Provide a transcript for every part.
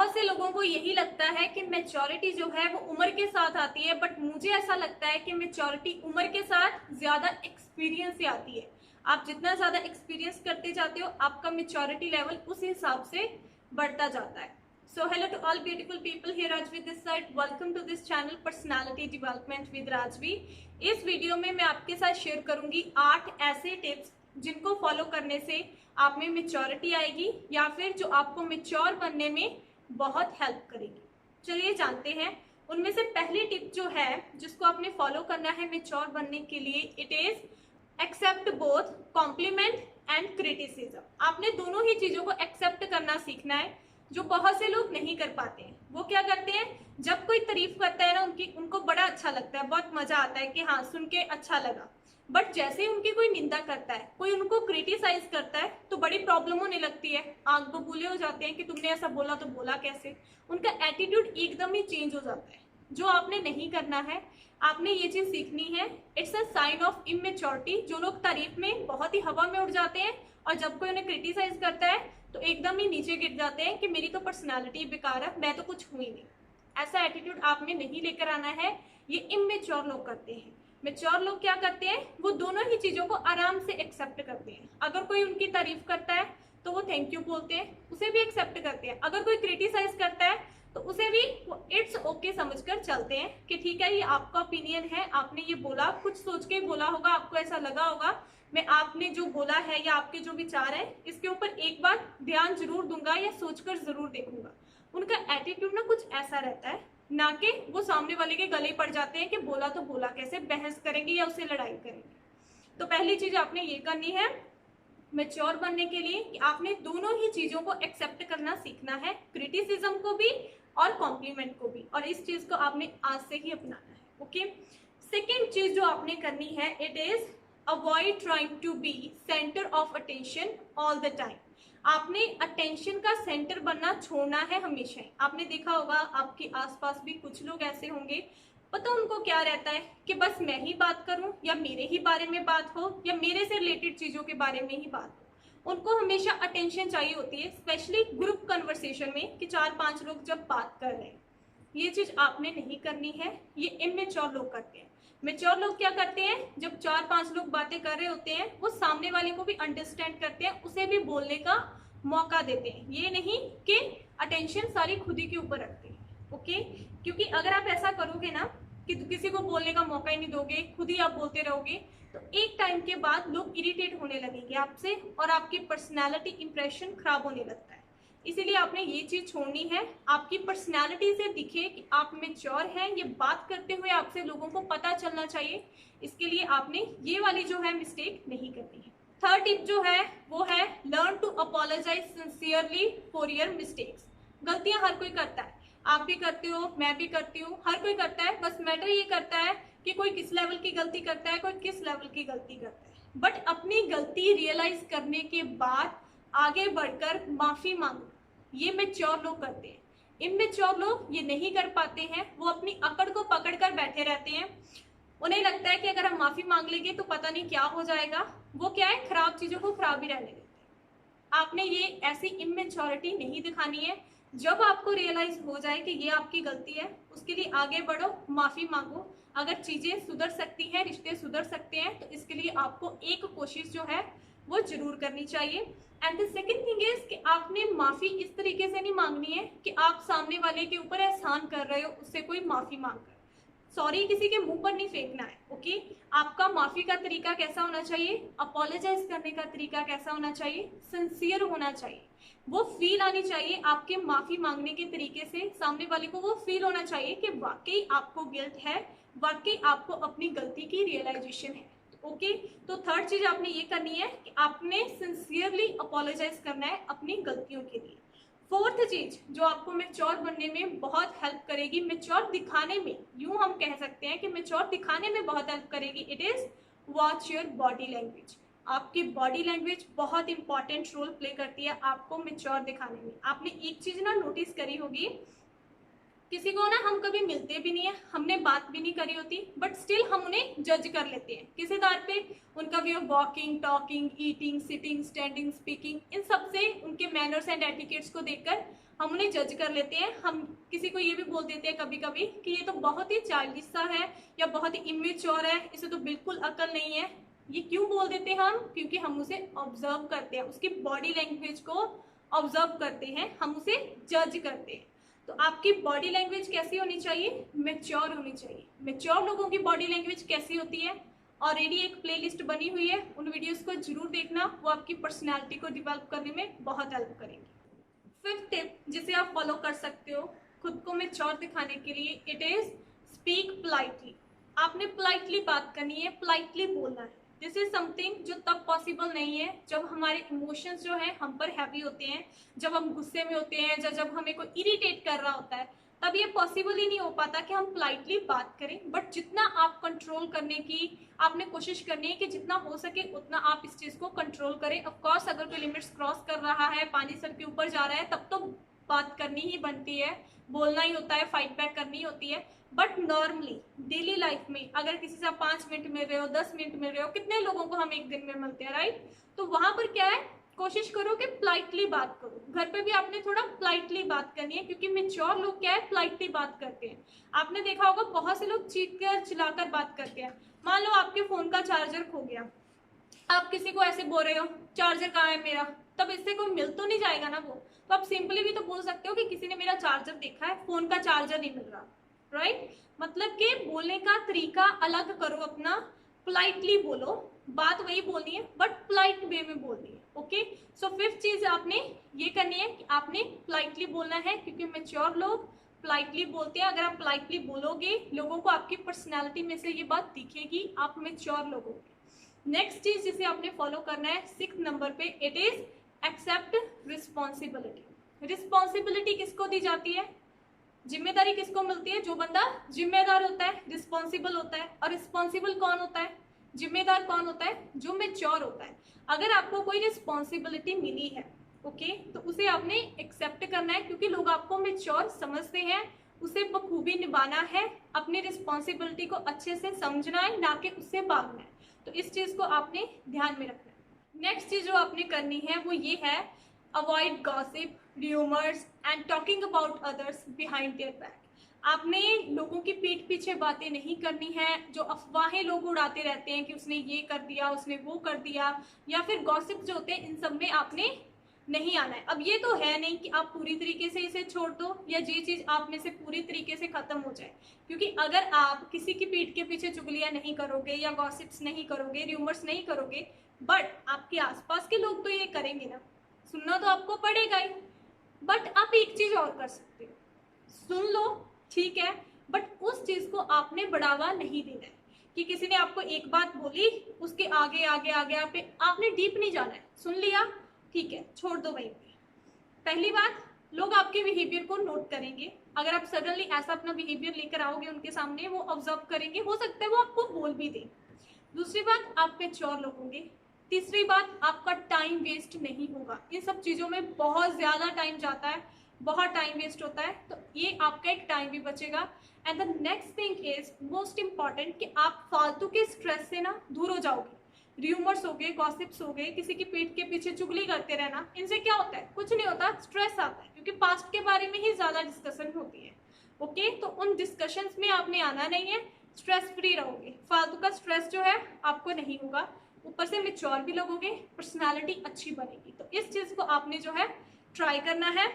बहुत से लोगों को यही लगता है कि मैच्योरिटी जो है वो उम्र के साथ आती है, बट मुझे ऐसा लगता है कि मैच्योरिटी उम्र के साथ ज्यादा एक्सपीरियंस से आती है। आप जितना ज्यादा एक्सपीरियंस करते जाते हो, आपका मैच्योरिटी लेवल उस हिसाब से बढ़ता जाता है। So hello to all beautiful people, here Rajvi this side. Welcome to this channel personality development with Rajvi. इस वीडियो में मैं आपके साथ शेयर करूंगी 8 ऐसे टिप्स जिनको फॉलो करने से आप में मैच्योरिटी आएगी या फिर जो आपको मैच्योर बनने में बहुत हेल्प करेगी। चलिए जानते हैं। उनमें से पहली टिप जो है जिसको आपने फॉलो करना है मैच्योर बनने के लिए, it is accept both compliment and criticism. आपने दोनों ही चीजों को एक्सेप्ट करना सीखना है, जो बहुत से लोग नहीं कर पाते हैं। वो क्या करते हैं, जब कोई तारीफ करता है ना उनको बड़ा अच्छा लगता है, बहुत मजा आता है कि हाँ सुन के अच्छा लगा। बट जैसे ही उनकी कोई निंदा करता है, कोई उनको क्रिटिसाइज करता है, तो बड़ी प्रॉब्लम होने लगती है। आंख बबूले हो जाते हैं कि तुमने ऐसा बोला तो बोला कैसे। उनका एटीट्यूड एकदम ही चेंज हो जाता है। जो आपने नहीं करना है, आपने ये चीज सीखनी है। It's a sign of immaturity. जो लोग तारीफ में बहुत ही हवा में उड़ जाते हैं और जब कोई उन्हें क्रिटिसाइज करता है तो एकदम ही नीचे गिर जाते हैं कि मेरी तो पर्सनैलिटी बेकार है, मैं तो कुछ हुई नहीं। ऐसा एटीट्यूड आप में नहीं लेकर आना है। ये इमेच्योर लोग करते हैं। मैच्योर लोग क्या करते हैं, वो दोनों ही चीजों को आराम से एक्सेप्ट करते हैं। अगर कोई उनकी तारीफ करता है तो वो थैंक यू बोलते हैं, उसे भी एक्सेप्ट करते हैं। अगर कोई क्रिटिसाइज करता है तो उसे भी इट्स ओके समझकर चलते हैं कि ठीक है, ये आपका ओपिनियन है, आपने ये बोला, कुछ सोच के बोला होगा, आपको ऐसा लगा होगा। मैं आपने जो बोला है या आपके जो विचार है इसके ऊपर एक बार ध्यान जरूर दूंगा या सोचकर जरूर देखूंगा। उनका एटीट्यूड ना कुछ ऐसा रहता है, ना कि वो सामने वाले के गले पड़ जाते हैं कि बोला तो बोला कैसे, बहस करेंगे या उससे लड़ाई करेंगे। तो पहली चीज आपने ये करनी है मैच्योर बनने के लिए कि आपने दोनों ही चीजों को एक्सेप्ट करना सीखना है, क्रिटिसिज्म को भी और कॉम्प्लीमेंट को भी। और इस चीज को आपने आज से ही अपनाना है। ओके, सेकेंड चीज जो आपने करनी है, it is avoid trying to be centre of attention all the time. आपने अटेंशन का सेंटर बनना छोड़ना है हमेशा। आपने देखा होगा आपके आसपास भी कुछ लोग ऐसे होंगे, पता उनको क्या रहता है कि बस मैं ही बात करूं या मेरे ही बारे में बात हो या मेरे से रिलेटेड चीजों के बारे में ही बात हो। उनको हमेशा अटेंशन चाहिए होती है, स्पेशली ग्रुप कन्वर्सेशन में कि 4-5 लोग जब बात कर रहे हैं। ये चीज आपने नहीं करनी है, ये इमेच्योर लोग करते हैं। मैच्योर लोग क्या करते हैं, जब 4-5 लोग बातें कर रहे होते हैं, वो सामने वाले को भी अंडरस्टैंड करते हैं, उसे भी बोलने का मौका देते हैं। ये नहीं कि अटेंशन सारी खुद ही के ऊपर रखते हैं। ओके, क्योंकि अगर आप ऐसा करोगे ना कि किसी को बोलने का मौका ही नहीं दोगे, खुद ही आप बोलते रहोगे, तो एक टाइम के बाद लोग इरिटेट होने लगेंगे आपसे और आपकी पर्सनैलिटी इंप्रेशन खराब होने लगता है। इसीलिए आपने ये चीज छोड़नी है। आपकी पर्सनैलिटी से दिखे कि आप मैच्योर हैं, ये बात करते हुए आपसे लोगों को पता चलना चाहिए। इसके लिए आपने ये वाली जो है मिस्टेक नहीं करनी है। थर्ड टिप जो है वो है learn to apologise sincerely for your mistakes. गलतियां हर कोई करता है, आप भी करते हो, मैं भी करती हूँ, हर कोई करता है। बस मैटर ये करता है कि कोई किस लेवल की गलती करता है, कोई किस लेवल की गलती करता है। बट अपनी गलती रियलाइज करने के बाद आगे बढ़कर माफी मांगो, ये मैच्योर लोग करते हैं। इमेच्योर लोग ये नहीं कर पाते हैं, वो अपनी अकड़ को पकड़ कर बैठे रहते हैं। उन्हें लगता है कि अगर हम माफी मांग लेंगे तो पता नहीं क्या हो जाएगा। वो क्या है, खराब चीजों को खराब ही रहने देते हैं। आपने ये ऐसी इमेच्योरिटी नहीं दिखानी है। जब आपको रियलाइज हो जाए कि ये आपकी गलती है, उसके लिए आगे बढ़ो, माफी मांगो। अगर चीजें सुधर सकती हैं, रिश्ते सुधर सकते हैं, तो इसके लिए आपको एक कोशिश जो है वो जरूर करनी चाहिए। And the second thing is कि आपने माफी इस तरीके से नहीं मांगनी है कि आप सामने वाले के ऊपर एहसान कर रहे हो उससे कोई माफी मांगकर। सॉरी किसी के मुंह पर नहीं फेंकना है। ओके, आपका माफी का तरीका कैसा होना चाहिए, अपोलोजाइज करने का तरीका कैसा होना चाहिए, सिंसियर होना चाहिए। वो फील आनी चाहिए आपके माफी मांगने के तरीके से। सामने वाले को वो फील होना चाहिए कि वाकई आपको गिल्ट है, वाकई आपको अपनी गलती की रियलाइजेशन है। ओके, तो थर्ड चीज आपने ये करनी है कि आपने सिंसियरली अपोलोजाइज करना है अपनी गलतियों के लिए। फोर्थ चीज जो आपको मैच्योर बनने में बहुत हेल्प करेगी, मैच्योर दिखाने में, यूं हम कह सकते हैं कि मैच्योर दिखाने में बहुत हेल्प करेगी, it is watch your body language. आपकी बॉडी लैंग्वेज बहुत इंपॉर्टेंट रोल प्ले करती है आपको मैच्योर दिखाने में। आपने एक चीज ना नोटिस करी होगी, किसी को ना हम कभी मिलते भी नहीं है, हमने बात भी नहीं करी होती, बट स्टिल हम उन्हें जज कर लेते हैं किस आधार पे, उनका way of walking, talking, eating, sitting, standing, speaking, इन सब से, उनके मैनर्स एंड एटिकेट्स को देखकर हम उन्हें जज कर लेते हैं। हम किसी को ये भी बोल देते हैं कभी कभी कि ये तो बहुत ही चाइल्डिश सा है या बहुत ही इमेच्योर है, इसे तो बिल्कुल अकल नहीं है। ये क्यों बोल देते हैं हम? क्योंकि हम उसे ऑब्जर्व करते हैं, उसकी बॉडी लैंग्वेज को ऑब्जर्व करते हैं, हम उसे जज करते हैं। तो आपकी बॉडी लैंग्वेज कैसी होनी चाहिए? मैच्योर होनी चाहिए। मैच्योर लोगों की बॉडी लैंग्वेज कैसी होती है? ऑलरेडी एक प्लेलिस्ट बनी हुई है, उन वीडियोस को जरूर देखना, वो आपकी पर्सनैलिटी को डेवलप करने में बहुत हेल्प करेंगी। फिफ्थ टिप जिसे आप फॉलो कर सकते हो खुद को मैच्योर दिखाने के लिए, इट इज स्पीक पोलाइटली। आपने पोलाइटली बात करनी है, पोलाइटली बोलना है। दिस इज समथिंग जो तब पॉसिबल नहीं है जब हमारे इमोशंस जो है हम पर हैवी होते हैं, जब हम गुस्से में होते हैं, जब हमें कोई इरिटेट कर रहा होता है, तब ये पॉसिबल ही नहीं हो पाता कि हम पोलाइटली बात करें। बट जितना आप कंट्रोल करने की आपने कोशिश करनी है कि जितना हो सके उतना आप इस चीज को कंट्रोल करें। ऑफ कोर्स अगर कोई लिमिट्स क्रॉस कर रहा है, पानी सर के ऊपर जा रहा है, तब तो बात करनी ही बनती है, बोलना ही होता है, फाइट बैक करनी होती है। बट नॉर्मली डेली लाइफ में अगर किसी से आप 5 मिनट मिल रहे हो, 10 मिनट मिल रहे हो, कितने लोगों को हम एक दिन में मिलते हैं, राइट? तो वहां पर क्या है, कोशिश करो कि पोलाइटली बात करो। घर पे भी आपने थोड़ा पोलाइटली बात करनी है, क्योंकि मैच्योर लोग क्या है, पोलाइटली बात करते हैं। आपने देखा होगा बहुत से लोग चीख कर चिल्लाकर बात करते हैं। मान लो आपके फोन का चार्जर खो गया, आप किसी को ऐसे बोल रहे हो चार्जर कहाँ है मेरा, तब इससे कोई मिल तो नहीं जाएगा ना वो। तो आप सिंपली भी तो बोल सकते हो कि किसी ने मेरा चार्जर देखा है, फोन का चार्जर नहीं मिल रहा, राइट? मतलब कि बोलने का तरीका अलग करो अपना, पोलाइटली बोलो, बात वही बोलनी है बट पोलाइट वे में बोलनी है। ओके, सो फिफ्थ चीज आपने ये करनी है कि आपने पोलाइटली बोलना है, क्योंकि मैच्योर लोग पोलाइटली बोलते हैं। अगर आप पोलाइटली बोलोगे, लोगों को आपकी पर्सनैलिटी में से ये बात दिखेगी, आप मैच्योर लोग होगे। नेक्स्ट चीज जिसे आपने फॉलो करना है 6th नंबर पे, it is accept responsibility. Responsibility किसको दी जाती है? जिम्मेदारी किसको मिलती है? जो बंदा जिम्मेदार होता है, रिस्पॉन्सिबल होता है। और रिस्पॉन्सिबल कौन होता है? जिम्मेदार कौन होता है? जो मैच्योर होता है। अगर आपको कोई रिस्पॉन्सिबिलिटी मिली है, ओके, तो उसे आपने एक्सेप्ट करना है, क्योंकि लोग आपको मैच्योर समझते हैं, उसे बखूबी निभाना है, अपनी रिस्पॉन्सिबिलिटी को अच्छे से समझना है, ना कि उससे भागना है। तो इस चीज को आपने ध्यान में रखना है। नेक्स्ट चीज जो आपने करनी है वो ये है, avoid gossip, rumours and talking about others behind there back. आपने लोगों की पीठ पीछे बातें नहीं करनी है। जो अफवाहें लोग उड़ाते रहते हैं कि उसने ये कर दिया, उसने वो कर दिया, या फिर गॉसिप जो होते हैं, इन सब में आपने नहीं आना है। अब ये तो है नहीं कि आप पूरी तरीके से इसे छोड़ दो या ये चीज आप में से पूरी तरीके से खत्म हो जाए, क्योंकि अगर आप किसी की पीठ के पीछे चुगलियां नहीं करोगे या गॉसिप्स नहीं करोगे, र्यूमर्स नहीं करोगे, बट आपके आसपास के लोग तो ये करेंगे ना, सुनना तो आपको पड़ेगा ही। बट आप एक चीज और कर सकते हो, सुन लो, ठीक है, बट उस चीज को आपने बढ़ावा नहीं देना है कि किसी ने आपको एक बात बोली, उसके आगे आगे आगे आपने डीप नहीं जाना है। सुन लिया, ठीक है, छोड़ दो वहीं पे। पहली बात, लोग आपके बिहेवियर को नोट करेंगे। अगर आप सडनली ऐसा अपना बिहेवियर लेकर आओगे उनके सामने, वो ऑब्जर्व करेंगे, हो सकता है वो आपको बोल भी दे। दूसरी बात, आप मैच्योर लोग होंगे। तीसरी बात, आपका टाइम वेस्ट नहीं होगा। इन सब चीजों में बहुत ज्यादा टाइम जाता है, बहुत टाइम वेस्ट होता है, तो ये आपका एक टाइम भी बचेगा। And the next thing is most important कि आप फालतू के स्ट्रेस से ना दूर हो जाओगे। र्यूमर्स हो गए, गॉसिप्स हो गए, किसी की पीठ के पीछे चुगली करते रहना, इनसे क्या होता है? कुछ नहीं होता, स्ट्रेस आता है, क्योंकि पास्ट के बारे में ही ज्यादा डिस्कशन होती है। ओके, तो उन डिस्कशंस में आपने आना नहीं है, स्ट्रेस फ्री रहोगे, फालतू का स्ट्रेस जो है आपको नहीं होगा। ऊपर से मैच्योर भी लगोगे, पर्सनालिटी अच्छी बनेगी। तो इस चीज को आपने जो है ट्राई करना है।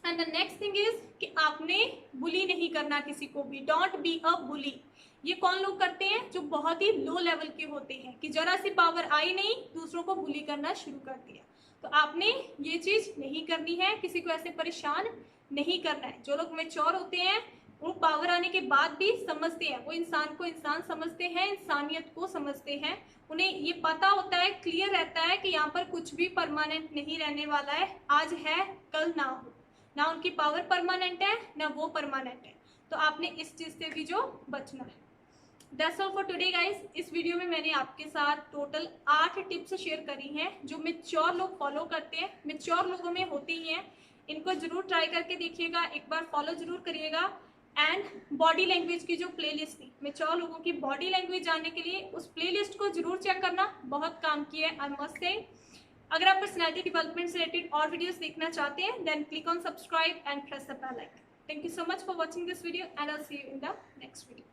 And the next thing is कि आपने बुली नहीं करना किसी को भी। डोंट बी अ बुली। ये कौन लोग करते हैं? जो बहुत ही लो लेवल के होते हैं, कि जरा सी पावर आई नहीं, दूसरों को बुली करना शुरू कर दिया। तो आपने ये चीज नहीं करनी है, किसी को ऐसे परेशान नहीं करना है। जो लोग मैच्योर होते हैं वो पावर आने के बाद भी समझते हैं, वो इंसान को इंसान समझते हैं, इंसानियत को समझते हैं। उन्हें ये पता होता है, क्लियर रहता है कि यहाँ पर कुछ भी परमानेंट नहीं रहने वाला है, आज है कल ना हो। ना उनकी पावर परमानेंट है, ना वो परमानेंट है। तो आपने इस चीज से भी जो बचना है। That's all for today guys. इस वीडियो में मैंने आपके साथ टोटल 8 टिप्स शेयर करी हैं जो मैच्योर लोग फॉलो करते हैं, मैच्योर लोगों में होती ही हैं। इनको जरूर ट्राई करके देखिएगा, एक बार फॉलो जरूर करिएगा। एंड बॉडी लैंग्वेज की जो प्लेलिस्ट थी, मैच्योर लोगों की बॉडी लैंग्वेज जानने के लिए, उस प्लेलिस्ट को जरूर चेक करना, बहुत काम की है, आई मस्ट से। अगर आप पर्सनैलिटी डेवलपमेंट से रिलेटेड और वीडियोस देखना चाहते हैं then click on subscribe and press the bell icon. Thank you so much for watching this video and I'll see you in the next video.